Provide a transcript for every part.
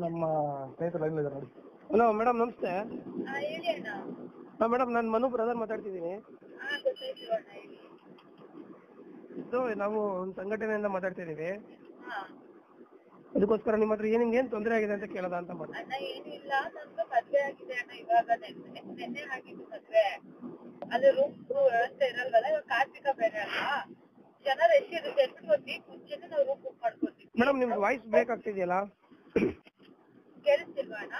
ನಮ್ಮ ಸ್ನೇಹಿತರು ಲೈನ್ ಇದ್ದಾರೆ ನೋಡಿ. ಹಲೋ ಮೇಡಮ್, ನಮಸ್ತೆ. ಹೇಳಿ ಅಣ್ಣ. ಮೇಡಮ್, ನಾನು ಮನು ಬ್ರದರ್ ಮಾತಾಡ್ತಿದ್ದೀನಿ. ಗೊತ್ತಾಯ್ತು ಅಣ್ಣ, ಹೇಳಿ. ಇದು ನಾವು ಒಂದು ಸಂಘಟನೆಯಿಂದ ಮಾತಾಡ್ತಿದ್ದೀವಿ. ಹಾ ಅದಕ್ಕೋಸ್ಕರ ನಿಮ್ಮ ಹತ್ರ ಏನ್ ತೊಂದರೆ ಆಗಿದೆ ಅಂತ ಕೇಳೋದ ಅಂತ ಮಾಡಿ. ಅಣ್ಣ, ಏನಿಲ್ಲ, ನಂದು ಮದ್ವೆ ಆಗಿದೆ ಅಣ್ಣ. ಇವಾಗ ನೆನ್ನೆ ಆಗಿದ್ದು ಮದ್ವೆ. ಅದು ರೂಮ್ ವ್ಯವಸ್ಥೆ ಇರಲ್ವಲ್ಲ, ಇವಾಗ ಕಾರ್ತಿಕ ಬೇರೆ ಅಲ್ವಾ, ಜನ ರಶ್ ಇರುತ್ತೆ ಅಂದ್ಬಿಟ್ಟು ಒಂದ್ ವೀಕ್ ಮುಂಚೆನೆ ನಾವು ರೂಮ್ ಬುಕ್ ಮಾಡ್ಕೊತೀವಿ. ಮೇಡಮ್, ನಿಮ್ದು ವಾಯ್ಸ್ ಬ್ರೇಕ್ ಆಗ್ತಿದೆಯಲ್ಲ, ಕೇಳಿಸ್ತಿಲ್ವಾ ಅಣ್ಣ?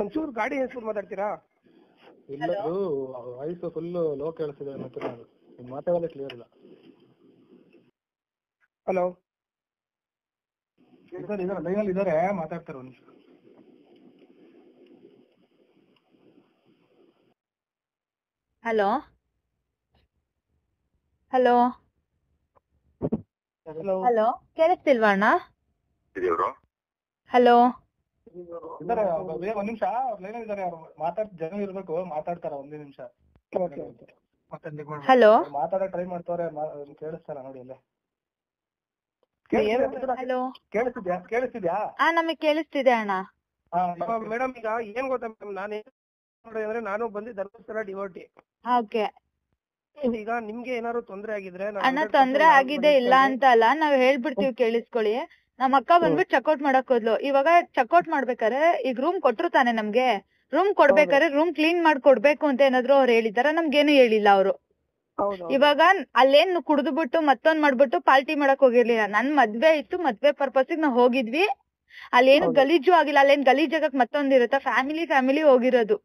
ಒಂಚೂರು ಗಾಡಿ ಹೆಸರು ಮಾತಾಡ್ತೀರಾ? ಇಲ್ಲ, ವಾಯ್ಸ್ ಫುಲ್ ಲೋ ಕೇಳಿಸ್ತಿದೆ. ಮತ್ತೆ ನೀವು ಮಾತಾಡೋದೇ ಕ್ಲಿಯರ್ ಇಲ್ಲ. ಹಲೋ ಇದ್ದಾರೆ ಲೈನಲ್ಲಿ ಇದ್ದಾರೆ, ಮಾತಾಡ್ತಾರೆ ಒಂದು ನಿಮಿಷ. ಹಲೋ ಹಲೋ ಹಲೋ ಹಲೋ, ಕೇಳಿಸ್ತಿಲ್ವಾ ಅಣ್ಣ? ಹಲೋ ಇದ್ದಾರೆ, ಒಂದ್ ನಿಮಿಷ ಲೈನಲ್ಲಿ ಇದ್ದಾರೆ. ಅವ್ರು ಜನ ಇರ್ಬೇಕು, ಮಾತಾಡ್ತಾರ. ಒಂದೇ ನಿಮಿಷ ಹಲೋ ಮಾತಾಡೋ ಟ್ರೈ ಮಾಡ್ತಾರೆ. ಕೇಳಿಸ್ತಾರ ನೋಡಿ ಅಲ್ಲೇ. ಹಲೋ, ಕೇಳಿಸ್ತಿದ್ಯಾ? ನಮಗೆ ಕೇಳಿಸ್ತಿದೆ ಅಣ್ಣ. ಮೇಡಮ್, ಈಗ ಏನ್ ಗೊತ್ತಾ ಮೇಡಮ್, ಅಂದ್ರೆ ನಾನು ಬಂದು ಧರ್ಮಸ್ಥಳ ಡಿವೋಟಿ. ಓಕೆ ಈಗ ನಿಮ್ಗೆ ಏನಾದ್ರು ತೊಂದರೆ ಆಗಿದ್ರೆ ಅಣ್ಣ, ತೊಂದ್ರೆ ಆಗಿದೆ ಇಲ್ಲ ಅಂತ ಅಲ್ಲ, ನಾವ್ ಹೇಳ್ಬಿಡ್ತೀವಿ, ಕೇಳಿಸ್ಕೊಳ್ಳಿ. ನಮ್ಮ ಅಕ್ಕ ಬಂದ್ಬಿಟ್ಟು ಚೆಕ್ಔಟ್ ಮಾಡಕ್ ಹೋದ್ಲು. ಇವಾಗ ಚೆಕ್ಔಟ್ ಮಾಡ್ಬೇಕಾರೆ ಈಗ ರೂಮ್ ಕೊಟ್ರು ತಾನೆ ನಮ್ಗೆ. ರೂಮ್ ಕೊಡ್ಬೇಕಾರೆ ರೂಮ್ ಕ್ಲೀನ್ ಮಾಡ್ಕೊಡ್ಬೇಕು ಅಂತ ಏನಾದ್ರು ಅವ್ರು ಹೇಳಿದಾರ? ನಮ್ಗೇನು ಹೇಳಿಲ್ಲ ಅವರು. ಇವಾಗ ಅಲ್ಲೇನ್ ಕುಡ್ದು ಬಿಟ್ಟು ಮತ್ತೊಂದ್ ಮಾಡ್ಬಿಟ್ಟು ಪಾರ್ಟಿ ಮಾಡಕ್ ಹೋಗಿರ್ಲಿಲ್ಲ. ನನ್ ಮದ್ವೆ ಇತ್ತು, ಮದ್ವೆ ಪರ್ಪಸ್ ನಾವ್ ಹೋಗಿದ್ವಿ. ಅಲ್ಲೇನು ಗಲೀಜು ಆಗಿಲ್ಲ. ಅಲ್ಲೇನ್ ಗಲೀಜಾಗಕ್ ಮತ್ತೊಂದ್ ಇರುತ್ತ? ಫ್ಯಾಮಿಲಿ ಹೋಗಿರೋದು.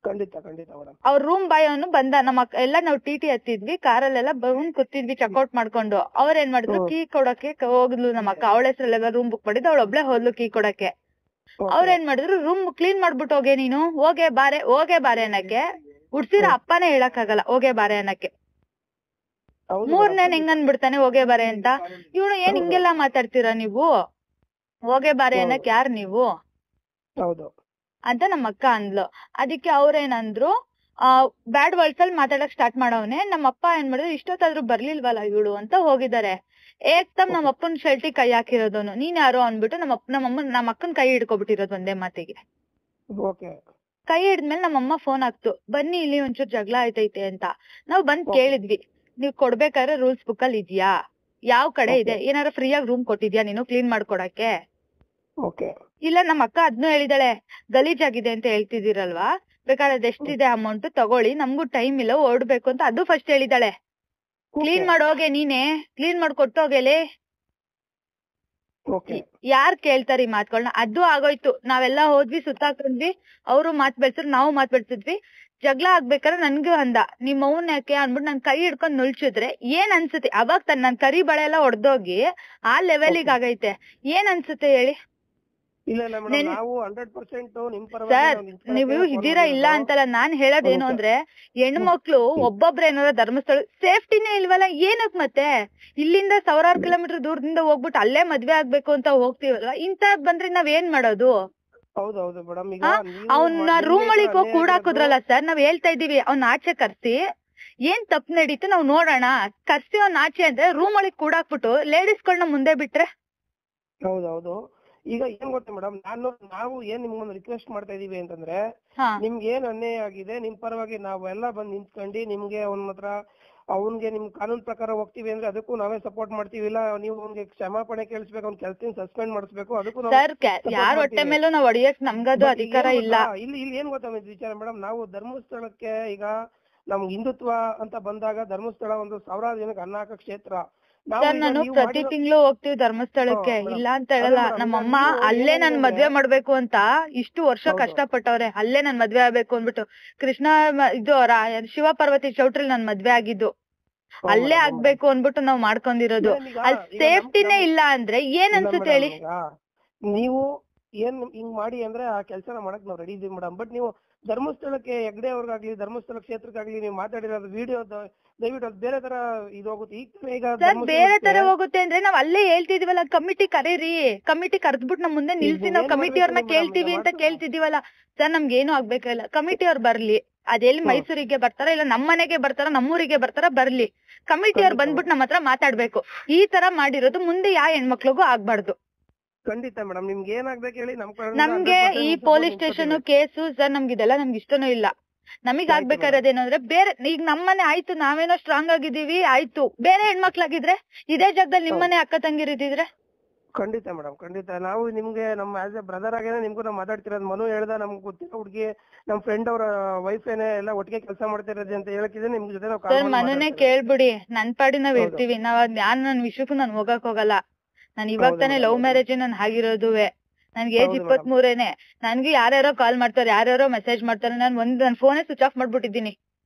ಖಂಡಿತ ಖಂಡಿತ ಮೇಡಮ್. ಅವ್ರ ರೂಮ್ ಬಾಯ್ ಅವನು ಬಂದ. ನಮ್ಮ ಎಲ್ಲ ನಾವು ಟಿ ಹತ್ತಿದ್ವಿ, ಕಾರಲ್ಲೆಲ್ಲ ಬಂದ್ ಕೂತಿದ್ವಿ ಚೆಕ್ಔಟ್ ಮಾಡ್ಕೊಂಡು. ಅವ್ರ ಏನ್ ಮಾಡಿದ್ರು, ಕೀ ಕೊಡಕ್ಕೆ ಹೋಗ್ಲು ನಮ್ಮ ಅಕ್ಕ. ಅವಳ ಹೆಸರಲ್ಲೆಲ್ಲ ರೂಮ್ ಬುಕ್ ಮಾಡಿದ್ದು, ಅವಳ ಒಬ್ಳೆ ಹೋದ್ಲು ಕೀ ಕೊಡಕ್ಕೆ. ಅವ್ರ ಏನ್ ಮಾಡಿದ್ರು, ರೂಮ್ ಕ್ಲೀನ್ ಮಾಡ್ಬಿಟ್ಟು ಹೋಗೆ ನೀನು, ಹೋಗೆ ಬಾರೆ ಅನ್ನಕ್ಕೆ. ಉಡ್ಸಿರೋ ಅಪ್ಪನೇ ಹೇಳಕ್ ಆಗಲ್ಲ ಹೋಗೆ ಬಾರೆ ಅನ್ನಕ್ಕೆ. ಮೂರ್ನೇನ್ ಹೆಂಗ್ ಅನ್ಬಿಡ್ತಾನೆ ಹೋಗೆ ಬಾರೆ ಅಂತ. ಇವಳು ಏನ್ ಹಿಂಗೆಲ್ಲಾ ಮಾತಾಡ್ತೀರಾ ನೀವು, ಹೋಗೆ ಬಾರೆ ಅನ್ನಕ್ ಯಾರ್ ನೀವು ಅಂತ ನಮ್ಮ ಅಕ್ಕ ಅಂದ್ಲು. ಅದಕ್ಕೆ ಅವ್ರೇನಂದ್ರು, ಬ್ಯಾಡ್ ವರ್ಡ್ಸ್ ಅಲ್ಲಿ ಮಾತಾಡಕ್ ಸ್ಟಾರ್ಟ್ ಮಾಡವ್ನೆ. ನಮ್ಮಪ್ಪ ಏನ್ ಮಾಡಿದ್ರು, ಇಷ್ಟೊತ್ತಾದ್ರೂ ಬರ್ಲಿಲ್ವಲ್ಲ ಇವಳು ಅಂತ ಹೋಗಿದ್ದಾರೆ. ಏಕ್ದಮ್ ನಮ್ಮ ಅಪ್ಪನ್ ಶರ್ಟಿ ಕೈ ಹಾಕಿರೋದನು. ನೀನ್ ಯಾರೋ ಅನ್ಬಿಟ್ಟು ನಮ್ಮ ಅಕ್ಕನ್ ಕೈ ಹಿಡ್ಕೊಬಿಟ್ಟಿರೋದು ಒಂದೇ ಮಾತಿಗೆ. ಕೈ ಹಿಡಿದ್ಮೇಲೆ ನಮ್ಮಮ್ಮ ಫೋನ್ ಹಾಕ್ತು, ಬನ್ನಿ ಇಲ್ಲಿ ಒಂಚೂರು ಜಗಳ ಆಯ್ತೈತೆ ಅಂತ. ನಾವ್ ಬಂದ್ ಕೇಳಿದ್ವಿ, ನೀವ್ ಕೊಡ್ಬೇಕಾದ್ರೆ ರೂಲ್ಸ್ ಬುಕ್ ಅಲ್ಲಿ ಇದ್ಯಾ, ಯಾವ ಕಡೆ ಇದೆ, ಏನಾರ ಫ್ರೀಯಾಗಿ ರೂಮ್ ಕೊಟ್ಟಿದ್ಯಾ ನೀನು ಕ್ಲೀನ್ ಮಾಡ್ಕೊಡಕ್ಕೆ? ಇಲ್ಲ, ನಮ್ಮ ಅಕ್ಕ ಅದ್ನು ಹೇಳಿದಾಳೆ, ಗಲೀಜಾಗಿದೆ ಅಂತ ಹೇಳ್ತಿದ್ದೀರಲ್ವಾ, ಬೇಕಾದ್ರೆ ಅದೆಷ್ಟಿದೆ ಅಮೌಂಟ್ ತಗೊಳ್ಳಿ, ನಮ್ಗೂ ಟೈಮ್ ಇಲ್ಲ, ಹೊರಡ್ಬೇಕು ಅಂತ ಅದು ಫಸ್ಟ್ ಹೇಳಿದಾಳೆ. ಕ್ಲೀನ್ ಮಾಡೋಗೆ ನೀನೆ, ಕ್ಲೀನ್ ಮಾಡ್ಕೊಟ್ಟೋಗೆಲೆ. ಯಾರ್ ಕೇಳ್ತಾರ ಈ ಮಾತ್ಗಳನ್ನ? ಅದು ಆಗೋಯ್ತು. ನಾವೆಲ್ಲಾ ಹೋದ್ವಿ, ಸುತ್ತಾಕೊಂಡ್ವಿ, ಅವರು ಮಾತ್ ಬೆಳ್ಸಿದ್ರು, ನಾವು ಮಾತ್ ಬೆಳ್ಸಿದ್ವಿ. ಜಗಳ ಆಗ್ಬೇಕಾದ್ರೆ ನನ್ಗೂ ಅಂದ, ನಿಮ್ ಅವ್ನ್ ಯಾಕೆ ಅನ್ಬಿಟ್ಟು ನನ್ ಕೈ ಹಿಡ್ಕೊಂಡ್ ನುಳ್ಸಿದ್ರೆ ಏನ್ ಅನ್ಸುತ್ತೆ? ಅವಾಗ ನನ್ ಕರಿ ಬಳೆ ಎಲ್ಲ ಹೊಡ್ದೋಗಿ ಆ ಲೆವೆಲಿಗೆ ಆಗೈತೆ. ಏನ್ ಅನ್ಸುತ್ತೆ ಹೇಳಿ? ಸರ್, ನೀವು ಇದೀರಾ ಇಲ್ಲ ಅಂತಲ್ಲ, ನಾನ್ ಹೇಳೋದೇನು ಅಂದ್ರೆ, ಹೆಣ್ಮಕ್ಳು ಒಬ್ಬೊಬ್ರ ಏನಾರ ಧರ್ಮಸ್ಥಳ ಸೇಫ್ಟಿನೇ ಇಲ್ವಲ್ಲ, ಏನಕ್ ಮತ್ತೆ? ಇಲ್ಲಿಂದ 1000 ಕಿಲೋಮೀಟರ್ ದೂರದಿಂದ ಹೋಗ್ಬಿಟ್ಟು ಅಲ್ಲೇ ಮದ್ವೆ ಆಗ್ಬೇಕು ಅಂತ ಹೋಗ್ತೀವಲ್ವಾ, ಇಂತ ಬಂದ್ರೆ ನಾವ್ ಏನ್ ಮಾಡೋದು? ಅವ್ನ ರೂಮ್ ಒಳಗ್ ಹೋಗಿ ಕೂಡಾಕುದ್ರಲ್ಲ ಸರ್, ನಾವ್ ಹೇಳ್ತಾ ಇದೀವಿ, ಅವ್ನ ಆಚೆ ಕರ್ಸಿ ಏನ್ ತಪ್ಪು ನಡೀತು ನಾವ್ ನೋಡೋಣ. ಕರ್ಸಿ ಅವ್ನ ಆಚೆ ಅಂದ್ರೆ ರೂಮ್ ಒಳಗ್ ಕೂಡಾಕ್ಬಿಟ್ಟು ಲೇಡೀಸ್ಗಳನ್ನ ಮುಂದೆ ಬಿಟ್ರೆ? ಹೌದೌದು. ಈಗ ಏನ್ ಗೊತ್ತಾ ಮೇಡಮ್, ನಾವು ಏನ್ ನಿಮ್ಗೊಂದು ರಿಕ್ವೆಸ್ಟ್ ಮಾಡ್ತಾ ಇದೀವಿ ಅಂತಂದ್ರೆ, ನಿಮ್ಗೆ ಏನ್ ಅನ್ಯಾಯ ಆಗಿದೆ, ನಿಮ್ ಪರವಾಗಿ ನಾವೆಲ್ಲ ಬಂದ್ ನಿಂತ್ಕೊಂಡಿ ನಿಮ್ಗೆ ಅವ್ನ್ಗೆ ನಿಮ್ ಕಾನೂನ್ ಪ್ರಕಾರ ಹೋಗ್ತೀವಿ ಅಂದ್ರೆ ಅದಕ್ಕೂ ನಾವೇ ಸಪೋರ್ಟ್ ಮಾಡ್ತೀವಿ. ಇಲ್ಲ ನೀವು ಅವ್ನಿಗೆ ಕ್ಷಮಾಪಣೆ ಕೇಳಿಸ್ಬೇಕು, ಅವ್ನ ಕೆಲ್ಸದಿಂದ ಸಸ್ಪೆಂಡ್ ಮಾಡಿಸ್ಬೇಕು, ಅದಕ್ಕೂ ಯಾರ ಹೊಟ್ಟೆ ಮೇಲೂ ನಾವ್ ಹೊಡಿಯಕ್ ನಮ್ಗದು ಅಧಿಕಾರ ಇಲ್ಲ. ಇಲ್ಲಿ ಏನ್ ಗೊತ್ತಾ ವಿಚಾರ ಮೇಡಮ್, ನಾವು ಧರ್ಮಸ್ಥಳಕ್ಕೆ ಈಗ ನಮ್ಗೆ ಹಿಂದುತ್ವ ಅಂತ ಬಂದಾಗ ಧರ್ಮಸ್ಥಳ ಒಂದು 1000 ಜನಕ್ಕೆ ಅನ್ನ ಹಾಕೋ ಕ್ಷೇತ್ರ. ನಾನು ಪ್ರತಿ ತಿಂಗಳು ಹೋಗ್ತೀವಿ ಧರ್ಮಸ್ಥಳಕ್ಕೆ, ಇಲ್ಲ ಅಂತ ಹೇಳಲ್ಲ. ನಮ್ಮಮ್ಮ ಅಲ್ಲೇ ನನ್ ಮದ್ವೆ ಮಾಡ್ಬೇಕು ಅಂತ ಇಷ್ಟು ವರ್ಷ ಕಷ್ಟಪಟ್ಟವ್ರೆ. ಅಲ್ಲೇ ನನ್ ಮದ್ವೆ ಆಗ್ಬೇಕು ಅಂದ್ಬಿಟ್ಟು ಕೃಷ್ಣ ಇದು ಶಿವ ಪಾರ್ವತಿ ಚೌಟ್ರಿಲ್ ನನ್ ಮದ್ವೆ ಆಗಿದ್ದು. ಅಲ್ಲೇ ಆಗ್ಬೇಕು ಅನ್ಬಿಟ್ಟು ನಾವ್ ಮಾಡ್ಕೊಂಡಿರೋದು. ಅಲ್ಲಿ ಸೇಫ್ಟಿನೇ ಇಲ್ಲ ಅಂದ್ರೆ ಏನ್ ಅನ್ಸುತ್ತೆ ಹೇಳಿ? ನೀವು ಏನ್ ಹಿಂಗ್ ಮಾಡಿ ಅಂದ್ರೆ ಆ ಕೆಲ್ಸನ ಮಾಡಕ್ ನಾವ್ ರೆಡಿ ಇದೀವಿ ಮೇಡಮ್. ಬಟ್ ನೀವು ಧರ್ಮಸ್ಥಳಕ್ಕೆ ಹೆಗ್ಡೆ ಅವ್ರಿಗಾಗ್ಲಿ ಧರ್ಮಸ್ಥಳ ಕ್ಷೇತ್ರಕ್ಕಾಗ್ಲಿ ನೀವು ಮಾತಾಡಿರೋದು ವಿಡಿಯೋ ದಯವಿಟ್ಟು ಅದು ಬೇರೆ ತರ ಇದು ಹೋಗುತ್ತೆ. ಈಗ ಬೇರೆ ತರ ಹೋಗುತ್ತೆ ಅಂದ್ರೆ ನಾವ್ ಅಲ್ಲೇ ಹೇಳ್ತಿದೀವಲ್ಲ, ಕಮಿಟಿ ಕರೀರಿ, ಕಮಿಟಿ ಕರ್ದ್ಬಿಟ್ಟು ನಮ್ ಮುಂದೆ ನಿಲ್ಸಿ ನಾವ್ ಕಮಿಟಿ ಅವ್ರನ್ನ ಕೇಳ್ತೀವಿ ಅಂತ ಕೇಳ್ತಿದೀವಲ್ಲ. ಸರ್, ನಮ್ಗೇನು ಆಗ್ಬೇಕಲ್ಲ, ಕಮಿಟಿ ಅವ್ರು ಬರ್ಲಿ. ಅದೆಲ್ಲಿ ಮೈಸೂರಿಗೆ ಬರ್ತಾರ, ಇಲ್ಲ ನಮ್ ಮನೆಗೆ ಬರ್ತಾರ, ನಮ್ಮೂರಿಗೆ ಬರ್ತಾರ, ಬರ್ಲಿ. ಕಮಿಟಿ ಅವ್ರು ಬಂದ್ಬಿಟ್ಟು ನಮ್ಮ ಹತ್ರ ಮಾತಾಡ್ಬೇಕು. ಈ ತರ ಮಾಡಿರೋದು ಮುಂದೆ ಯಾವ ಹೆಣ್ಮಕ್ಳಿಗೂ ಆಗ್ಬಾರ್ದು. ಖಂಡಿತ ಮೇಡಮ್ ನಿಮ್ಗೆ ಏನಾಗ್ಬೇಕು ಹೇಳಿ ನಮ್ ಕಡೆ ನಮ್ಗೆ ಈ ಪೊಲೀಸ್ ಸ್ಟೇಷನ್ ಕೇಸು ಸರ್ ನಮ್ಗೆ ಇದೆಲ್ಲ ನಮ್ಗೆ ಇಷ್ಟನೂ ಇಲ್ಲ. ನಮಗ್ ಆಗ್ಬೇಕಾಗಿರೋದೇನು ಅಂದ್ರೆ ಬೇರೆ ಈಗ ನಮ್ಮನೆ ಆಯ್ತು ನಾವೇನೋ ಸ್ಟ್ರಾಂಗ್ ಆಗಿದೀವಿ ಆಯ್ತು, ಬೇರೆ ಹೆಣ್ಮಕ್ಳಾಗಿದ್ರೆ ಇದೇ ಜಾಗದಲ್ಲಿ ನಿಮ್ಮನೆ ಅಕ್ಕ ತಂಗಿರಿದ್ರೆ. ಖಂಡಿತ ಮೇಡಮ್ ಖಂಡಿತ ನಾವು ನಿಮ್ಗೆ ನಮ್ಮ ಆಸ್ ಎ ಬ್ರದರ್ ಆಗೇನೆ ನಿಮ್ಗೂ ನಾವು ಮಾತಾಡ್ತಿರೋದು. ಮನು ಹೇಳ್ದ ನಮ್ಗೆ ಗೊತ್ತಿರೋ ಹುಡುಗಿ ನಮ್ ಫ್ರೆಂಡ್ ಅವರ ವೈಫ್ ಏನೇ ಎಲ್ಲ ಒಟ್ಟಿಗೆ ಕೆಲಸ ಮಾಡ್ತಿರೋದು ಅಂತ ಹೇಳಕ್ಕಿದ್ರೆ ನಿಮ್ ಜೊತೆ ನಾವು ಸರ್ ಮನುನೇ ಕೇಳ್ಬಿಡಿ, ನನ್ ಪಾಡಿ ನಾವ್ ಇರ್ತೀವಿ. ನಾವ್ ನನ್ ವಿಷಯಕ್ಕೂ ನಾನ್ ಹೋಗಕ್ ಹೋಗಲ್ಲ. ನಾನ್ ಇವಾಗ ತಾನೇ ಲವ್ ಮ್ಯಾರೇಜ್ ನನ್ ಆಗಿರೋದುವೆ. ನನ್ಗೆ ಏಜ್ 23 ನನ್ಗೆ ಯಾರ್ಯಾರೋ ಕಾಲ್ ಮಾಡ್ತಾರೆ, ಯಾರ್ಯಾರೋ ಮೆಸೇಜ್ ಮಾಡ್ತಾರೆ. ನನ್ ಫೋನೇ ಸ್ವಿಚ್ ಆಫ್ ಮಾಡ್ಬಿಟ್ಟಿದೀನಿ.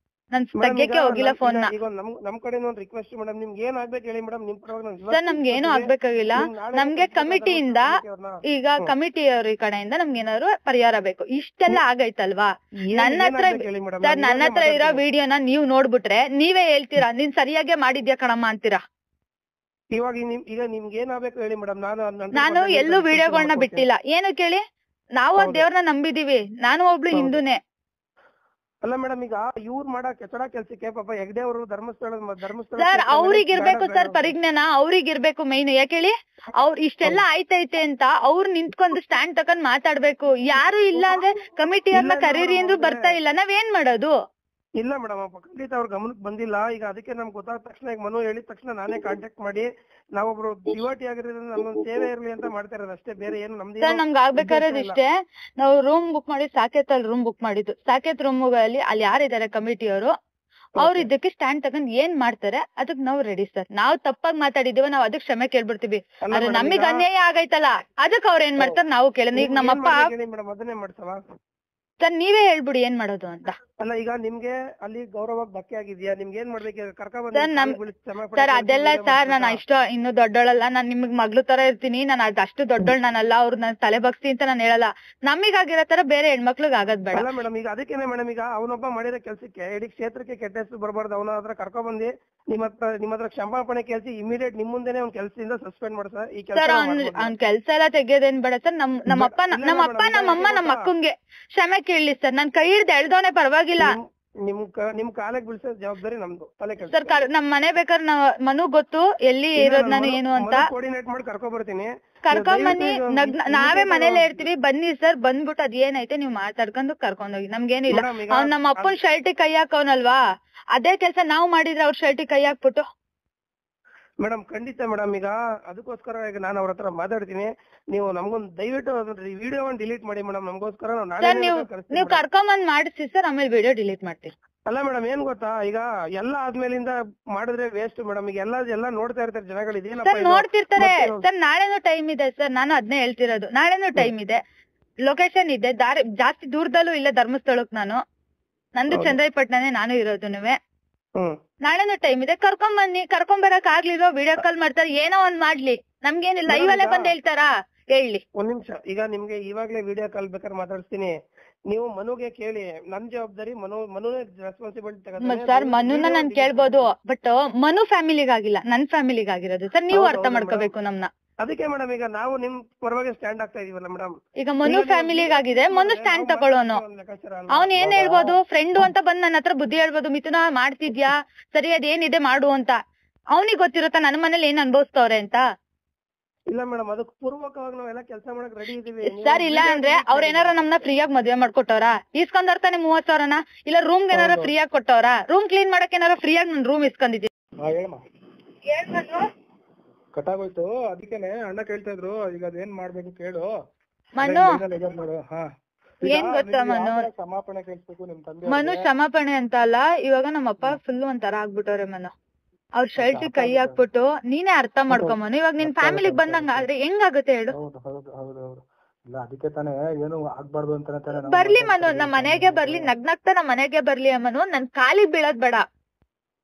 ನಾನ್ ತೆಗ್ಯಕ್ಕೆ ಹೋಗಿಲ್ಲ ಫೋನ್ ನ. ಈಗ ನಮ್ ಕಡೆ ಒಂದು ರಿಕ್ವೆಸ್ಟ್ ಮೇಡಮ್, ನಿಮ್ಗೆ ಏನ್ ಆಗ್ಬೇಕು ಹೇಳಿ ಮೇಡಮ್. ನಿಮ್ ಪರವಾಗಿ ಸರ್ ನಮ್ಗೆ ಏನು ಆಗ್ಬೇಕಾಗಿಲ್ಲ. ನಮ್ಗೆ ಕಮಿಟಿಯಿಂದ ಈಗ ಕಮಿಟಿಯವ್ರ ಕಡೆಯಿಂದ ನಮ್ಗೆ ಏನಾದ್ರು ಪರಿಹಾರ ಬೇಕು. ಇಷ್ಟೆಲ್ಲ ಆಗೈತಲ್ವಾ, ನನ್ನ ಹತ್ರ ಸರ್ ನನ್ನ ಹತ್ರ ಇರೋ ವಿಡಿಯೋನ ನೀವ್ ನೋಡ್ಬಿಟ್ರೆ ನೀವೇ ಹೇಳ್ತೀರಾ ನೀನ್ ಸರಿಯಾಗೆ ಮಾಡಿದ್ಯಾ ಕಣಮ್ಮ ಅಂತೀರಾ. ಇವಾಗ ಈಗ ನಿಮ್ಗೆ ಏನ್ ಆಗ್ಬೇಕು ಹೇಳಿ ಮೇಡಮ್. ನಾನು ಎಲ್ಲೂ ವಿಡಿಯೋಗಳನ್ನ ಬಿಟ್ಟಿಲ್ಲ. ಏನು ಕೇಳಿ, ನಾವು ಆ ದೇವ್ರನ್ನ ನಂಬಿದೀವಿ. ನಾನು ಒಬ್ಳು ಹಿಂದೂನೇ. ಅಲ್ಲ ಮೇಡಮ್, ಈಗ ಇವ್ರು ಮಾಡೋ ಕೆಚ್ಚಡ ಕೆಲ್ಸಕ್ಕೆ ಪಾಪ ಹೆಗ್ಡೆ ಅವರು ಧರ್ಮಸ್ಥಳ ಸರ್ ಅವ್ರಿಗಿರ್ಬೇಕು ಸರ್ ಪರಿಜ್ಞಾನ, ಅವ್ರಿಗಿರ್ಬೇಕು ಮೈನ್. ಯಾಕೇಳಿ, ಅವ್ರು ಇಷ್ಟೆಲ್ಲ ಆಯ್ತೈತೆ ಅಂತ ಅವ್ರು ನಿಂತ್ಕೊಂಡು ಸ್ಟ್ಯಾಂಡ್ ತಕೊಂಡ್ ಮಾತಾಡ್ಬೇಕು. ಯಾರು ಇಲ್ಲ ಅಂದ್ರೆ ಕಮಿಟಿಯವ್ರನ್ನ ಕರೀರಿ ಅಂದ್ರು ಬರ್ತಾ ಇಲ್ಲ. ನಾವೇನ್ ಮಾಡೋದು? ಇಲ್ಲ ಮೇಡಮ್, ಖಂಡಿತ ಅವ್ರ ಗಮನಕ್ಕೆ ಬಂದಿಲ್ಲ. ಈಗ ಅದಕ್ಕೆ ನಮ್ಗೆ ಗೊತ್ತಾದ ತಕ್ಷಣ ಈಗ ಮನು ಹೇಳಿದ ತಕ್ಷಣ ನಾನೇ ಕಾಂಟ್ಯಾಕ್ಟ್ ಮಾಡಿ ನಾವೊಬ್ರು ಡಿವೋಟಿ ಆಗಿರೋದ್ರಿಂದ ನಮ್ಮೊಂದು ಸೇವೆ ಇರ್ಲಿ ಅಂತ ಮಾಡ್ತಾ ಇರೋದು ಅಷ್ಟೇ. ಬೇರೆ ಏನು ನಮ್ದು ಸರ್ ನಮ್ಗೆ ಆಗ್ಬೇಕಾಗಿರೋದು ಇಷ್ಟೇ. ನಾವು ರೂಮ್ ಬುಕ್ ಮಾಡಿ ಸಾಕೇತ್ ಅಲ್ಲಿ ರೂಮ್ ಬುಕ್ ಮಾಡಿದ್ದು. ಸಾಕೇತ್ ರೂಮ್ಗಳಲ್ಲಿ ಅಲ್ಲಿ ಯಾರಿದ್ದಾರೆ ಕಮಿಟಿಯವರು, ಅವ್ರು ಇದಕ್ಕೆ ಸ್ಟ್ಯಾಂಡ್ ತಗೊಂಡ್ ಏನ್ ಮಾಡ್ತಾರೆ ಅದಕ್ ನಾವು ರೆಡಿ ಸರ್. ನಾವು ತಪ್ಪಾಗಿ ಮಾತಾಡಿದೀವ, ನಾವ್ ಅದಕ್ಕೆ ಕ್ಷಮೆ ಕೇಳ್ಬಿಡ್ತೀವಿ. ಆದ್ರೆ ನಮಗ್ ಅನ್ಯಾಯ ಆಗೈತಲ್ಲ ಅದಕ್ಕೆ ಅವ್ರ ಏನ್ ಮಾಡ್ತಾರ ನಾವು ಕೇಳೋಣ. ಈಗ ನಮ್ಮಪ್ಪ ಅದನ್ನೇ ಮಾಡ್ಸವ ಸರ್ ನೀವೇ ಹೇಳ್ಬಿಡಿ ಏನ್ ಮಾಡೋದು ಅಂತ. ಅಲ್ಲ ಈಗ ನಿಮ್ಗೆ ಅಲ್ಲಿ ಗೌರವಕ್ಕೆ ಧಕ್ಕೆ ಆಗಿದ್ಯಾ, ನಿಮ್ಗೆ ಏನ್ ಮಾಡ್ಬೇಕು ಸರ್ ಅದೆಲ್ಲ ಸರ್ ನಾನು ಇಷ್ಟ ಇನ್ನು ದೊಡ್ಡೋಳಲ್ಲ. ನಾನ್ ನಿಮ್ಗ್ ಮಗ್ಳು ತರ ಇರ್ತೀನಿ. ನಾನು ಅಷ್ಟು ದೊಡ್ಡೋಳ್ ನಾನಲ್ಲ. ಅವ್ರು ನನ್ ತಲೆ ಬಗ್ಸಿ ಅಂತ ನಾನು ಹೇಳಲ್ಲ. ನಮಿಗಾಗಿರೋ ತರ ಬೇರೆ ಹೆಣ್ಮಕ್ಳಿಗೆ ಆಗದ್ ಬೇಡ. ಅಲ್ಲ ಮೇಡಮ್, ಈಗ ಅದಕ್ಕೇನೆ ಮೇಡಮ್, ಈಗ ಅವನೊಬ್ಬ ಮಾಡಿರೋ ಕೆಲ್ಸಕ್ಕೆ ಇಡೀ ಕ್ಷೇತ್ರಕ್ಕೆ ಕೆಟ್ಟ ಹೆಸರು ಬರಬಾರ್ದು. ಅವನ ಹತ್ರ ಕರ್ಕೊಂಡ್ ಬಂದಿ ನಿಮ್ಮ ಹತ್ರ ಕ್ಷಮಾಪಣೆ ಕೇಳಿಸಿ ಇಮಿಡಿಯೇಟ್ ನಿಮ್ ಮುಂದೆನೆ ಅವ್ನ ಕೆಲ್ಸದಿಂದ ಸಸ್ಪೆಂಡ್ ಮಾಡ್ಸ. ಈ ಸರ್ ಅವ್ನ್ ಕೆಲ್ಸ ಎಲ್ಲ ತೆಗಿಯೋದೇನ್ ಬೇಡ ಸರ್. ನಮ್ಮಪ್ಪ ನಮ್ಮಮ್ಮ ನಮ್ಮ ಅಕ್ಕಂಗೆ ಕ್ಷಮೆ ಕೇಳಲಿ ಸರ್. ನನ್ ಕೈ ಹಿಡ್ದು ಎಳ್ದವನೆ ಪರವಾಗಿಲ್ಲ. ನಿಮ್ ಕಾಲಕ್ಕೆ ಬೀಳ್ಸೋ ಜವಾಬ್ದಾರಿ ನಮ್ದು. ತಲೆ ಕೆಲ್ಸ ಸರ್ ನಮ್ ಮನೆ ಬೇಕಾದ್ರೆ ಮನು ಗೊತ್ತು ಎಲ್ಲಿ ಇರೋದ್ ನಾನು ಏನು ಅಂತ. ಕೋಆರ್ಡಿನೇಟ್ ಮಾಡಿ ಕರ್ಕೊಂಡ್ ಬರ್ತೀನಿ, ಕರ್ಕೊಂಡ್ ಬನ್ನಿ. ನಾವೇ ಮನೇಲೆ ಇರ್ತೀವಿ. ಬನ್ನಿ ಸರ್, ಬಂದ್ಬಿಟ್ಟು ಅದ್ ಏನೈತೆ ನೀವ್ ಮಾತಾಡ್ಕೊಂಡು ಕರ್ಕೊಂಡೋಗಿ. ನಮ್ಗೇನಿಲ್ಲ. ಅವ್ನ್ ನಮ್ಮ ಅಪ್ಪನ್ ಶರ್ಟಿಗೆ ಕೈ ಹಾಕವನಲ್ವಾ, ಅದೇ ಕೆಲ್ಸ ನಾವ್ ಮಾಡಿದ್ರೆ ಅವ್ರ ಶರ್ಟಿಗೆ ಕೈ ಹಾಕ್ಬಿಟ್ಟು. ಮೇಡಮ್ ಖಂಡಿತ ಮೇಡಮ್, ಈಗ ಅದಕ್ಕೋಸ್ಕರ ಈಗ ನಾನು ಅವ್ರ ಹತ್ರ ಮಾತಾಡ್ತೀನಿ. ನೀವು ನಮ್ಗೊಂದು ದಯವಿಟ್ಟು ವಿಡಿಯೋ ಡಿಲೀಟ್ ಮಾಡಿ ಮೇಡಮ್. ನಮಗೋಸ್ಕರ ನೀವು ಕರ್ಕೊಂಬಂದ್ ಮಾಡಿಸಿ ಸರ್, ಆಮೇಲೆ ವಿಡಿಯೋ ಡಿಲೀಟ್ ಮಾಡ್ತೀವಿ. ಅಲ್ಲ ಮೇಡಮ್, ಏನ್ ಗೊತ್ತಾ, ಈಗ ಎಲ್ಲ ಆದ್ಮೇಲಿಂದ ಮಾಡಿದ್ರೆ ವೇಸ್ಟ್ ಮೇಡಮ್. ಈಗ ಎಲ್ಲ ನೋಡ್ತಾ ಇರ್ತಾರೆ ಜನಗಳು. ಇದೇನಪ್ಪ ನೋಡ್ತಿರ್ತಾರೆ ಸರ್. ನಾಳೆನೂ ಟೈಮ್ ಇದೆ ಸರ್. ನಾನು ಅದನ್ನೇ ಹೇಳ್ತಿರೋದು. ನಾಳೆನೂ ಟೈಮ್ ಇದೆ, ಲೊಕೇಶನ್ ಇದೆ. ಜಾಸ್ತಿ ದೂರದಲ್ಲೂ ಇಲ್ಲ ಧರ್ಮಸ್ಥಳಕ್. ನಂದು ಚಂದ್ರಾಯಪಟ್ಟಣನೇ ನಾನು ಇರೋದುನುವೆ. ನಾಳೆನೂ ಟೈಮ್ ಇದೆ. ಕರ್ಕೊಂಡ್ ಬನ್ನಿ. ಕರ್ಕೊಂಡ್ ಬರಕ್ ಆಗ್ಲಿರೋ ವಿಡಿಯೋ ಕಾಲ್ ಮಾಡ್ತಾರೆ. ಏನೋ ಒಂದ್ ಮಾಡ್ಲಿ, ನಮ್ಗೇನಿಲ್ಲ. ಲೈವ್ ಅಲ್ಲೇ ಬಂದ್ ಹೇಳ್ತಾರಾ ಹೇಳಿ. ಒಂದ್ ನಿಮಿಷ, ಈಗ ನಿಮ್ಗೆ ಇವಾಗ್ಲೇ ವಿಡಿಯೋ ಕಾಲ್ ಬೇಕಾದ್ರೆ ಮಾತಾಡ್ತೀನಿ. ನೀವು ಮನುಗೆ ಕೇಳಿ. ನನ್ ಜವಾಬ್ದಾರಿ ಮನುನೇ ರೆಸ್ಪಾನ್ಸಿಬಿಲಿಟಿ ತಗೊಂಡ್ರೆ ಸರ್. ಮನುನ ನಾನ್ ಕೇಳ್ಬೋದು, ಬಟ್ ಮನು ಫ್ಯಾಮಿಲಿಗಾಗಿಲ್ಲ, ನನ್ ಫ್ಯಾಮಿಲಿಗಾಗಿರೋದು ಸರ್. ನೀವು ಅರ್ಥ ಮಾಡ್ಕೋಬೇಕು ನಮ್ನ. ಅದಕ್ಕೆ ಮೇಡಮ್ ಈಗ ನಾವು ನಿಮ್ ಪರವಾಗಿ ಸ್ಟ್ಯಾಂಡ್ ಆಗ್ತಾ ಇದೀವಲ್ಲ ಮೇಡಮ್. ಈಗ ಮನು ಫ್ಯಾಮಿಲಿಗಾಗಿದೆ, ಮನು ಸ್ಟ್ಯಾಂಡ್ ತಗೊಳ್ಳೋನು. ಅವ್ನ್ ಏನ್ ಹೇಳ್ಬೋದು, ಫ್ರೆಂಡು ಅಂತ ಬಂದ್ ನನ್ನ ಹತ್ರ ಬುದ್ಧಿ ಹೇಳ್ಬೋದು, ಮಿಥುನ ಮಾಡ್ತಿದ್ಯಾ ಸರಿ, ಅದೇನಿದೆ ಮಾಡು ಅಂತ. ಅವ್ನಿಗೆ ಗೊತ್ತಿರುತ್ತಾ ನನ್ನ ಮನೇಲಿ ಏನ್ ಅನ್ಭವಿಸ್ತವ್ರೆ ಅಂತ? ಇಲ್ಲ ಮೇಡಮ್, ಅದಕ್ಕೆ ಪೂರ್ವಕವಾಗಿ ನಾವೆಲ್ಲ ಕೆಲಸ ಮಾಡಕ್ ರೆಡಿ ಇದೀವಿ ಸರ್. ಇಲ್ಲ ಅಂದ್ರೆ ಅವ್ರ ಏನಾರ ನಮ್ನ ಫ್ರೀಯಾಗಿ ಮದ್ವೆ ಮಾಡ್ಕೊಟ್ಟವ್ರ? ಇಸ್ಕೊಂಡರ್ತಾನೆ 30,000ನ? ಇಲ್ಲ ರೂಮ್ ಏನಾರ ಫ್ರೀಯಾಗಿ ಕೊಟ್ಟವ್ರ? ರೂಮ್ ಕ್ಲೀನ್ ಮಾಡಕ್ ಏನಾರ ಫ್ರೀಯಾಗಿ ನನ್ ರೂಮ್ ಇಸ್ಕೊಂಡಿದ್ದೀನಿ. ಕಟ್ಟಾಗೋಯ್ತು, ಅದಕ್ಕೇನೆ ಅಣ್ಣ ಕೇಳ್ತಾ ಇದ್ರು. ಈಗ ಅದೇನ್ ಮಾಡ್ಬೇಕು ಕೇಳು ಮನು. ಏನ್ ಗೊತ್ತಾ ಮನು, ಕ್ಷಮಾಪಣೆ ಕೇಳಿಸ್ಬೇಕು ನಿಮ್ ತಂದೆ. ಮನು ಕ್ಷಮಾಪಣೆ ಅಂತ ಅಲ್ಲ, ಇವಾಗ ನಮ್ಮಪ್ಪ ಫುಲ್ ಒಂಥರ ಆಗ್ಬಿಟ್ಟವ್ರೆ ಮನು. ಅವ್ರ ಶರ್ಟ್ ಕೈ ಹಾಕ್ಬಿಟ್ಟು ನೀನೇ ಅರ್ಥ ಮಾಡ್ಕೊ ಮನು. ಇವಾಗ ನಿನ್ ಫ್ಯಾಮಿಲಿಗ್ ಬಂದಂಗ ಆದ್ರೆ ಹೆಂಗಾಗುತ್ತೆ ಹೇಳು? ಇಲ್ಲ ಅದಕ್ಕೆ ತಾನೇ ಏನು ಆಗ್ಬಾರ್ದು ಅಂತ ಬರ್ಲಿ ಮನು, ನಮ್ ಮನೆಗೆ ಬರ್ಲಿ, ನಗ್ನಗ್ತಾ ನಮ್ ಮನೆಗೆ ಬರ್ಲಿ ಮನು. ನನ್ ಕಾಲಿಗ್ ಬೀಳೋದ್ ಬೇಡ,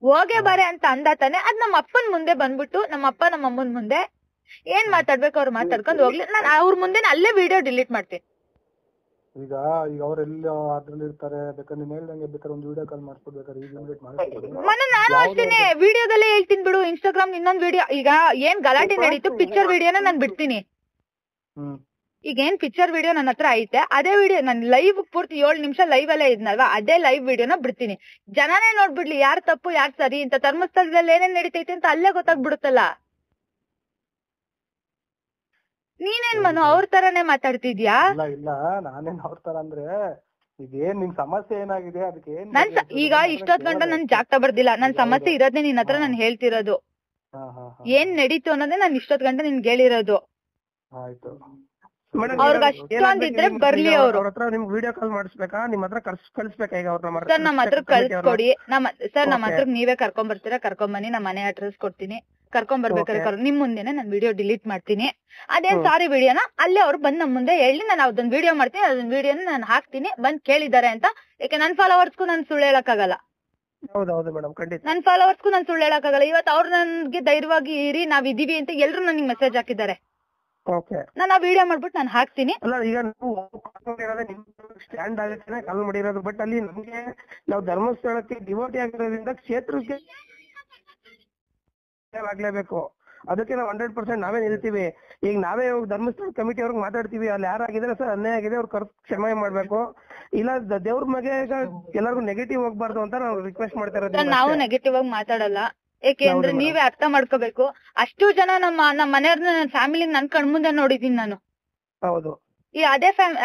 ಹೋಗೇ ಬಾರೆ ಅಂತ ಅಂದ ತಾನೆ. ಅದ್ ನಮ್ಮ ಅಪ್ಪನ್ ಮುಂದೆ ಬಂದ್ಬಿಟ್ಟು ನಮ್ಮ ಅಪ್ಪ ನಮ್ಮ ಅಮ್ಮನ್ ಮುಂದೆ ಏನ್ ಮಾತಾಡ್ಬೇಕು ಅವ್ರು ಮಾತಾಡ್ಕೊಂಡ್ ಹೋಗ್ಲಿ. ನಾನ್ ಅವ್ರ ಮುಂದೆ ಅಲ್ಲೇ ವಿಡಿಯೋ ಡಿಲೀಟ್ ಮಾಡ್ತೀನಿ. ಈಗ ಅವ್ರೆಲ್ಲ ಅದ್ರಲ್ಲಿ ಇರ್ತಾರೆ. ಬೇಕಾದ್ರೆ ನೀನ್ ಹೇಳ್ದಂಗೆ ಬೇಕಾದ್ರೆ ಒಂದು ವಿಡಿಯೋ ಕಾಲ್ ಮಾಡ್ಕೊಡ್ಬೇಕಾದ್ರೆ ಈಗ ಡಿಲೀಟ್ ಮಾಡ್ಕೊಡ್ತೀನಿ. ನಾನು ಅಷ್ಟೇನೆ ವಿಡಿಯೋದಲ್ಲೇ ಹೇಳ್ತೀನಿ ಬಿಡು. ಇನ್ಸ್ಟಾಗ್ರಾಮ್ ಇನ್ನೊಂದ್ ವಿಡಿಯೋ, ಈಗ ಏನ್ ಗಲಾಟೆ ನಡೀತು ಪಿಕ್ಚರ್ ವಿಡಿಯೋನ ನಾನ್ ಬಿಡ್ತೀನಿ. ಈಗ ಏನ್ ಪಿಕ್ಚರ್ ವಿಡಿಯೋ ನನ್ನ ಹತ್ರ ಐತೆ, ಅದೇ ವಿಡಿಯೋ ನನ್ ಲೈವ್ ಪೂರ್ತಿ 7 ನಿಮಿಷ ಲೈವ್ ಅಲ್ಲೇ ಇದ್ನಲ್ವಾ, ಅದೇ ಲೈವ್ ವಿಡಿಯೋನ ಬಿಡ್ತೀನಿ. ಜನನೇ ನೋಡ್ಬಿಡ್ಲಿ ಯಾರ್ ತಪ್ಪು ಯಾರ್ ಸರಿ ಅಂತ. ಧರ್ಮಸ್ಥಳದಲ್ಲಿ ಏನೇನ್ ನಡೀತೈತೆ ಅಂತ ಅಲ್ಲೇ ಗೊತ್ತಾಗ್ಬಿಡುತ್ತಲ್ಲ. ನೀನೇನ್ ಮನು ಅವ್ರ ತರಾನೇ ಮಾತಾಡ್ತಿದ್ಯಾ? ಇಲ್ಲ ಇಲ್ಲ ನಾನೇನ್ ಅವ್ರ ತರ ಅಂದ್ರೆ ಈಗ ಏನ್ ನಿನ್ ಸಮಸ್ಯೆ ಏನಾಗಿದೆ ಅದಕ್ಕೆ ಏನ್ ಈಗ ಇಷ್ಟೊತ್ ಗಂಟ ನನ್ ಜಾಗ್ತಾ ಬರ್ದಿಲ್ಲ, ನನ್ ಸಮಸ್ಯೆ ಇರೋದೇ ನಿನ್ ಹತ್ರ ನಾನು ಹೇಳ್ತಿರೋದು. ಏನ್ ನಡೀತು ಅನ್ನೋದೇ ನಾನ್ ಇಷ್ಟೊತ್ ಗಂಟ ನಿನ್ಗೆ ಹೇಳಿರೋದು. ಆಯ್ತು ಅವ್ರಿಗೆ ಅಷ್ಟೊಂದಿದ್ರೆ ಬರ್ಲಿ ಅವ್ರು. ಅವ್ರ ಹತ್ರ ನಿಮ್ಗೆ ವಿಡಿಯೋ ಕಾಲ್ ಮಾಡಿಸ್ಬೇಕಾ, ನಿಮ್ ಹತ್ರ ಕಳ್ಸ್ಬೇಕಾ? ಈಗ ಸರ್ ನಮ್ಮ ಹತ್ರ ಕಳ್ಸ್ಕೊಡಿ. ಸರ್ ನಮ್ಮ ಹತ್ರ ನೀವೇ ಕರ್ಕೊಂಡ್ ಬರ್ತೀರಾ, ಕರ್ಕೊಂಡ್ ಬನ್ನಿ, ನಮ್ಮ ಮನೆ ಅಡ್ರೆಸ್ ಕೊಡ್ತೀನಿ. ಕರ್ಕೊಂಡ್ ಬರ್ಬೇಕಾದ್ರೆ ನಿಮ್ ಮುಂದೆನೆ ನಾನ್ ವಿಡಿಯೋ ಡಿಲೀಟ್ ಮಾಡ್ತೀನಿ. ಅದೇನ್ ಸಾರಿ ವಿಡಿಯೋನ ಅಲ್ಲೇ ಅವ್ರು ಬಂದ್ ನಮ್ ಮುಂದೆ ಹೇಳಿ ನಾನು ಅದನ್ನ ವಿಡಿಯೋ ಮಾಡ್ತೀನಿ, ಅದನ್ನ ವಿಡಿಯೋನ ನಾನು ಹಾಕ್ತೀನಿ, ಬಂದ್ ಕೇಳಿದಾರೆ ಅಂತ. ಯಾಕೆ ನನ್ ಫಾಲೋವರ್ಸ್ಗೂ ನಾನು ಸುಳ್ಳು ಹೇಳಕ್ಕಾಗಲ್ಲ. ಹೌದೌದು ಮೇಡಮ್, ಖಂಡಿತ. ನನ್ ಫಾಲೋವರ್ಸ್ಗೂ ನಾನು ಸುಳ್ಳು ಹೇಳಕ್ಕಾಗಲ್ಲ. ಇವತ್ತು ಅವ್ರು ನನ್ಗೆ ಧೈರ್ಯವಾಗಿ ಇರಿ, ನಾವ್ ಇದೀವಿ ಅಂತ ಎಲ್ರು ನನಗೆ ಮೆಸೇಜ್ ಹಾಕಿದ್ದಾರೆ. ನಾನು ಆ ವಿಡಿಯೋ ಮಾಡ್ಬಿಟ್ಟು ನಾನು ಹಾಕ್ತೀನಿ. ಅಲ್ಲ ಈಗ ನಾವು ಸ್ಟ್ಯಾಂಡ್ ಆಗಕ್ಕೆ ಕಾಲ್ ಮಾಡಿರೋದು, ಬಟ್ ಅಲ್ಲಿ ನಮ್ಗೆ ನಾವು ಧರ್ಮಸ್ಥಳಕ್ಕೆ ಡಿವೋಟಿ ಆಗಿರೋದ್ರಿಂದ ಕ್ಷೇತ್ರಕ್ಕೆ ಆಗ್ಲೇಬೇಕು. ಅದಕ್ಕೆ ನಾವು 100% ನಾವೇ ನಿಲ್ತೀವಿ. ಈಗ ನಾವೇ ಧರ್ಮಸ್ಥಳ ಕಮಿಟಿ ಅವ್ರಿಗೆ ಮಾತಾಡ್ತೀವಿ, ಅಲ್ಲಿ ಯಾರಾಗಿದ್ರೆ ಸರ್ ಅನ್ಯಾಯ ಆಗಿದೆ ಅವ್ರು ಕ್ಷಮೆ ಮಾಡ್ಬೇಕು, ಇಲ್ಲ ದೇವ್ರ ಮಗೆ ಎಲ್ಲರಿಗೂ ನೆಗೆಟಿವ್ ಹೋಗ್ಬಾರ್ದು ಅಂತ ನಾವು ರಿಕ್ವೆಸ್ಟ್ ಮಾಡ್ತಾ ಇರೋದು. ನಾವು ನೆಗೆಟಿವ್ ಆಗಿ ಮಾತಾಡಲ್ಲ, ಏಕೆಂದ್ರೆ ನೀವೇ ಅರ್ಥ ಮಾಡ್ಕೋಬೇಕು. ಅಷ್ಟು ಜನ ನಮ್ಮ ಮನೆಯವ್ರನ್ನ, ನನ್ನ ಫ್ಯಾಮಿಲಿ ನನ್ ಕಣ್ಮುಂದೆ ನೋಡಿದೀನಿ ನಾನು. ಹೌದು. ಈ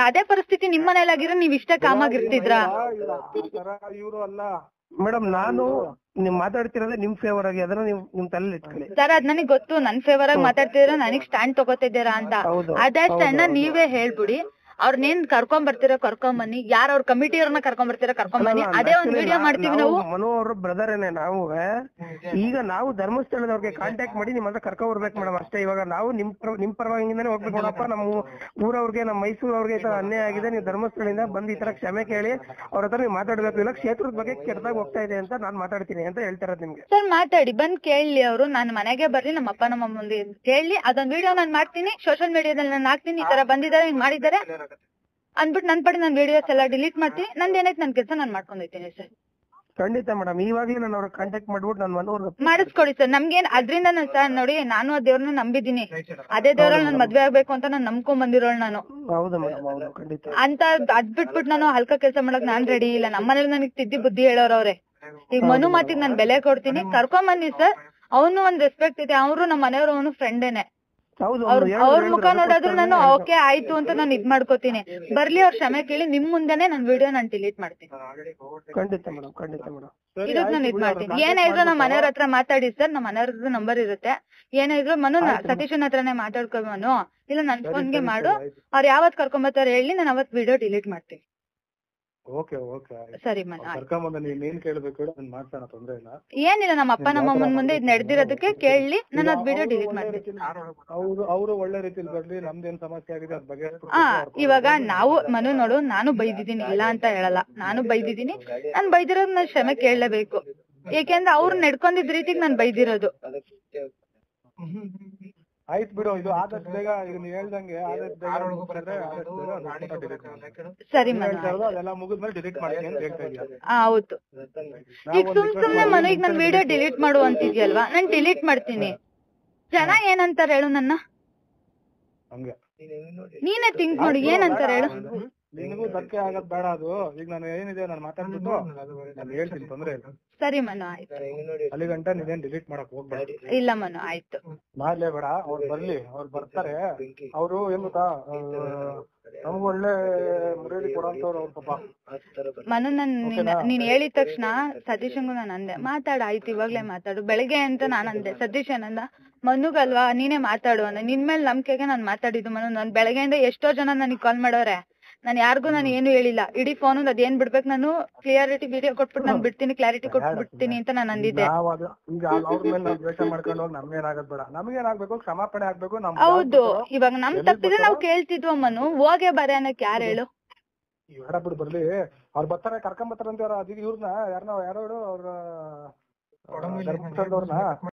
ಅದೇ ಪರಿಸ್ಥಿತಿ ನಿಮ್ ಮನೇಲಾಗಿರೋ ನೀವ್ ಇಷ್ಟೇ ಕಾಮಾಗಿರ್ತಿದ್ರಾ? ಇವರು ಅಲ್ಲ ಮೇಡಮ್, ನಾನು ನೀವ್ ಮಾತಾಡ್ತಿರೋದೇ ನಿಮ್ ಫೇವರ್ ಆಗಿ, ಅದನ್ನ ನಿಮ್ ತಲೆಯಲ್ಲಿ ಇಟ್ಕೊಳ್ಳಿ ಸರ್. ಅದ್ ನನಗ್ ಗೊತ್ತು, ನನ್ ಫೇವರ್ ಆಗಿ ಮಾತಾಡ್ತಿದ್ರ, ನನಗ್ ಸ್ಟ್ಯಾಂಡ್ ತಗೋತಿದ್ದೀರಾ ಅಂತ. ಅದೇ ಸ್ಟ್ಯಾಂಡ್ ನೀವೇ ಹೇಳ್ಬಿಡಿ. ಅವ್ರನ್ನೇನ್ ಕರ್ಕೊಂಡ್ ಬರ್ತೀರಾ ಕರ್ಕೊಂಡ್ ಬನ್ನಿ, ಯಾರ ಅವ್ರ ಕಮಿಟಿ ಅವ್ರನ್ನ ಕರ್ಕೊಂಡ್ ಬರ್ತೀರಾ ಕರ್ಕೊಂಡ್ ಬನ್ನಿ. ಅದೇ ಒಂದ್ ವಿಡಿಯೋ ಮಾಡ್ತೀವಿ ನಾವು. ಮನು ಅವ್ರ ಬ್ರದರ್ ಏನೇ ನಾವು. ಈಗ ನಾವು ಧರ್ಮಸ್ಥಳದವ್ರಿಗೆ ಕಾಂಟ್ಯಾಕ್ಟ್ ಮಾಡಿ ನಿಮ್ ಹತ್ರ ಕರ್ಕೊಂಡ್ ಬರ್ಬೇಕು ಮೇಡಮ್, ಅಷ್ಟೇ. ಇವಾಗ ನಾವು ನಿಮ್ ಪರವಾಗಿಂದಾನೆ ಹೋಗ್ಬೇಕು ನೋಡಪ್ಪ, ನಮ್ಮ ಊರವ್ರಿಗೆ, ನಮ್ಮ ಮೈಸೂರು ಅವ್ರಿಗೆ ಈ ತರ ಅನ್ಯಾಯ ಆಗಿದೆ, ನೀವು ಧರ್ಮಸ್ಥಳದಿಂದ ಬಂದ್ ಈ ತರ ಕ್ಷಮೆ ಕೇಳಿ ಅವ್ರ ಹತ್ರ ನೀವು ಮಾತಾಡ್ಬೇಕು, ಇಲ್ಲ ಕ್ಷೇತ್ರದ ಬಗ್ಗೆ ಕೆಟ್ಟದಾಗ ಹೋಗ್ತಾ ಇದೆ ಅಂತ ನಾನ್ ಮಾತಾಡ್ತೀನಿ ಅಂತ ಹೇಳ್ತಿರೋದು ನಿಮ್ಗೆ. ಸರ್ ಮಾತಾಡಿ, ಬಂದ್ ಕೇಳಿ ಅವರು. ನಾನು ಮನೆಗೆ ಬರ್ಲಿ, ನಮ್ಮ ಅಪ್ಪ ನಮ್ಮ ಮುಂದೆ ಕೇಳಿ, ಅದೊಂದ್ ವಿಡಿಯೋ ನಾನ್ ಮಾಡ್ತೀನಿ, ಸೋಶಿಯಲ್ ಮೀಡಿಯಾದಲ್ಲಿ ನಾನು ಹಾಕ್ತೀನಿ, ಈ ತರ ಬಂದಿದ್ದಾರೆ, ಹಿಂಗ್ ಮಾಡಿದ್ದಾರೆ ಅಂದ್ಬಿಟ್ಟು ನನ್ ಪಡಿ ನಾನು ವಿಡಿಯೋಸ್ ಎಲ್ಲ ಡಿಲೀಟ್ ಮಾಡ್ತೀನಿ. ನಂದ್ ಏನೈತೆ ನನ್ ಕೆಲಸ ನಾನು ಮಾಡ್ಕೊಂಡಿರ್ತೀನಿ ಸರ್. ಖಂಡಿತ ಮೇಡಮ್, ಇವಾಗ್ಲೇ ನಾನು ಅವ್ರ ಕಾಂಟ್ಯಾಕ್ಟ್ ಮಾಡ್ಬಿಟ್ಟು ನಾನು ಮನೋರ್ಗೆ ಮಾಡಿಸ್ಕೊಡಿ ಸರ್. ನಮ್ಗೇನ್ ಅದ್ರಿಂದ ಸರ್ ನೋಡಿ, ನಾನು ಆ ದೇವ್ರನ್ನ ನಂಬಿದೀನಿ, ಅದೇ ದೇವ್ರಲ್ಲಿ ನಾನು ಮದ್ವೆ ಆಗ್ಬೇಕು ಅಂತ ನಾನು ನಂಬ್ಕೊಂಡ್ ಬಂದಿರೋಳು ನಾನು. ಹೌದು ಮೇಡಮ್, ಹೌದು ಖಂಡಿತ. ಅಂತ ಅದ್ ಬಿಟ್ಬಿಟ್ಟು ನಾನು ಹಲ್ಕ ಕೆಲಸ ಮಾಡಕ್ ನಾನ್ ರೆಡಿ ಇಲ್ಲ. ನಮ್ಮನೇಲಿ ನನಗ್ ತಿದ್ದಿ ಬುದ್ಧಿ ಹೇಳೋರವ್ರೆ. ಈಗ ಮನು ಮಾತಿಗೆ ನಾನು ಬೆಲೆ ಕೊಡ್ತೀನಿ, ಕರ್ಕೊಂಡ್ ಬನ್ನಿ ಸರ್. ಅವನು ಒಂದ್ ರೆಸ್ಪೆಕ್ಟ್ ಇದೆ, ಅವರು ನಮ್ಮ ಮನೆಯವರು, ಅವನು ಫ್ರೆಂಡೇನೆ. ಅವ್ರ ಮುಖ ನೋಡಿದ್ರು ನಾನು ಓಕೆ ಆಯ್ತು ಅಂತ ನಾನು ಇದ್ ಮಾಡ್ಕೋತೀನಿ. ಬರ್ಲಿ, ಅವ್ರ ಕ್ಷಮೆ ಕೇಳಿ, ನಿಮ್ ಮುಂದೆನೆ ನನ್ ವಿಡಿಯೋ ನಾನು ಡಿಲೀಟ್ ಮಾಡ್ತೀನಿ. ಖಂಡಿತ ಮೇಡಮ್, ಖಂಡಿತ ಮೇಡಮ್. ಇದಕ್ ನಾನು ಇದ್ ಮಾಡ್ತೀನಿ. ಏನೇ ಇದ್ರು ನಮ್ಮ ಮನೆಯವ್ರ ಹತ್ರ ಮಾತಾಡಿ ಸರ್, ನಮ್ಮ ಮನೆಯವ್ರದ್ದು ನಂಬರ್ ಇರುತ್ತೆ. ಏನೇ ಇದ್ರು ಮನು ಸತೀಶನ್ ಹತ್ರನೇ ಮಾತಾಡ್ಕೊ ಮನು, ಇಲ್ಲ ನನ್ ಫೋನ್ಗೆ ಮಾಡು. ಅವ್ರು ಯಾವತ್ ಕರ್ಕೊಂಬರ್ತಾರೆ ಹೇಳಿ, ನಾನು ಅವತ್ ವಿಡಿಯೋ ಡಿಲೀಟ್ ಮಾಡ್ತೀನಿ. ಓಕೆ ಓಕೆ ಸರಿ ಮನ, ಕರ್ಕೊಂಬಂದ ನೀನ್ ಏನ್ ಕೇಳ್ಬೇಕು ಹೇಳಿ ನಾನು ಮಾಡ್ತಾನ, ತೊಂದ್ರೆ ಇಲ್ಲ. ಏನಿಲ್ಲ, ನಮ್ಮ ಅಪ್ಪ ನಮ್ಮ ಅಮ್ಮನ ಮುಂದೆ ಇದ್ ನಡೆದಿರೋದಕ್ಕೆ ಕೇಳಿ ನಾನು ಅದ್ ವಿಡಿಯೋ ಡಿಲೀಟ್ ಮಾಡ್ತೀನಿ. ಅವರು ಒಳ್ಳೆ ರೀತಿಲಿ ಬರ್ಲಿ, ನಮ್ದೇನ್ ಸಮಸ್ಯೆ ಆಗಿದೆ ಅದ್ ಬಗ್ಗೆ. ಇವಾಗ ನಾವು ಮನು ನೋಡು, ನಾನು ಬೈದಿದ್ದೀನಿ, ಇಲ್ಲ ಅಂತ ಹೇಳಲ್ಲ, ನಾನು ಬೈದಿದ್ದೀನಿ. ನಾನ್ ಬೈದಿರೋದ್ ನಾನ್ ಕ್ಷಮೆ ಕೇಳಲೇಬೇಕು, ಏಕೆಂದ್ರೆ ಅವ್ರು ನಡ್ಕೊಂಡಿದ್ ರೀತಿಗೆ ನಾನ್ ಬೈದಿರೋದು. ಆಯ್ತು ಬಿಡು, ಇದು ಆದಷ್ಟು ಬೇಗ ಈಗ ನೀವ್ ಹೇಳ್ದಂಗೆ ಸರಿ ಮನು, ಅದೆಲ್ಲ ಮುಗಿದ್ಮೇಲೆ ಡಿಲೀಟ್ ಮಾಡ್ತೀನಿ ಅಂತ ಹೇಳ್ತಾ ಇದೀಯ. ಹೌದು. ಈಗ ಸುಮ್ನೆ ಮನು, ಈಗ ನನ್ ವಿಡಿಯೋ ಡಿಲೀಟ್ ಮಾಡು ಅಂತಿದ್ಯಲ್ವಾ, ನಾನ್ ಡಿಲೀಟ್ ಮಾಡ್ತೀನಿ. ಜನ ಏನಂತಾರ ಹೇಳು ನನ್ನ? ಹಂಗೆ ನೀನೇ ಥಿಂಕ್ ಮಾಡು, ಏನಂತಾರ ಹೇಳು? ನಿನಗೂ ಧಕ್ಕೆ ಆಗದ್ ಬೇಡ. ಅದು ಈಗ ನಾನು ಏನಿದೆ ನಾನು ಮಾತಾಡ್ಬಿಟ್ಟು ನಾನು ಹೇಳ್ತೀನಿ, ತೊಂದ್ರೆ ಇಲ್ಲ. ಸರಿ ಮನು, ಆಯ್ತು. ಅಲ್ಲಿ ಗಂಟ ನೀನೇನ್ ಡಿಲೀಟ್ ಮಾಡಕ್ ಹೋಗ್ಬೇಡ. ಇಲ್ಲ ಮನು, ಆಯ್ತು. ಮಾಡ್ಲೇ ಬೇಡ, ಅವ್ರು ಬರ್ಲಿ, ಅವ್ರು ಬರ್ತಾರೆ. ಅವ್ರು ಏನ್ ಗೊತ್ತಾ, ನಮ್ಗೆ ಒಳ್ಳೆ ಮರ್ಯಾದೆ ಕೊಡೋಂತವ್ರು ಅವ್ರ ಪಾಪ. ಮನು, ನೀನ್ ಹೇಳಿದ ತಕ್ಷಣ ಸತೀಶಂಗು ನಾನು ಅಂದೆ, ಮಾತಾಡು, ಆಯ್ತು ಇವಾಗ್ಲೇ ಮಾತಾಡು. ಬೆಳಿಗ್ಗೆ ಅಂತ ನಾನು ಅಂದೆ, ಸತೀಶ್ ಏನಂದ, ಮನುಗಲ್ವಾ ನೀನೇ ಮಾತಾಡು ಅಂದ. ನಿನ್ ಮೇಲೆ ನಂಬಿಕೆಗೆ ನಾನ್ ಮಾತಾಡಿದ್ದು ಮನು. ನಾನ್ ಬೆಳಗ್ಗೆಯಿಂದ ಎಷ್ಟೋ ಜನ ನನಗ್ ಕಾಲ್ ಮಾಡೋರೆ, ನಾನು ಯಾರಿಗೂ ನಾನು ಏನು ಹೇಳಿಲ್ಲ. ಇಡೀ ಫೋನ್ ಅದೇನ್ ಬಿಡ್ಬೇಕು, ನಾನು ಕ್ಲಿಯರಿಟಿ ವಿಡಿಯೋ ಕೊಟ್ಬಿಟ್ಟು ನಾನು ಬಿಡ್ತೀನಿ, ಕ್ಲಾರಿಟಿ ಕೊಟ್ಬಿಡ್ತೀನಿ ಅಂತ ನಾನು ಅಂದಿದ್ದೆ. ಹೌದು, ಇವಾಗ ನಮ್ ತಪ್ಪಿದ್ರೆ ನಾವ್ ಕೇಳ್ತಿದ್ವ ಮನು, ಹೋಗೇ ಬರೇ ಅನ್ನಕ್ ಯಾರು ಹೇಳು? ಬರ್ಲಿ, ಅವ್ರು ಬರ್ತಾರೆ, ಕರ್ಕೊಂಡ್ ಬರ್ತಾರಂತ. ಇವ್ರನ್ನ ಯಾರೋ ಅವ್ರ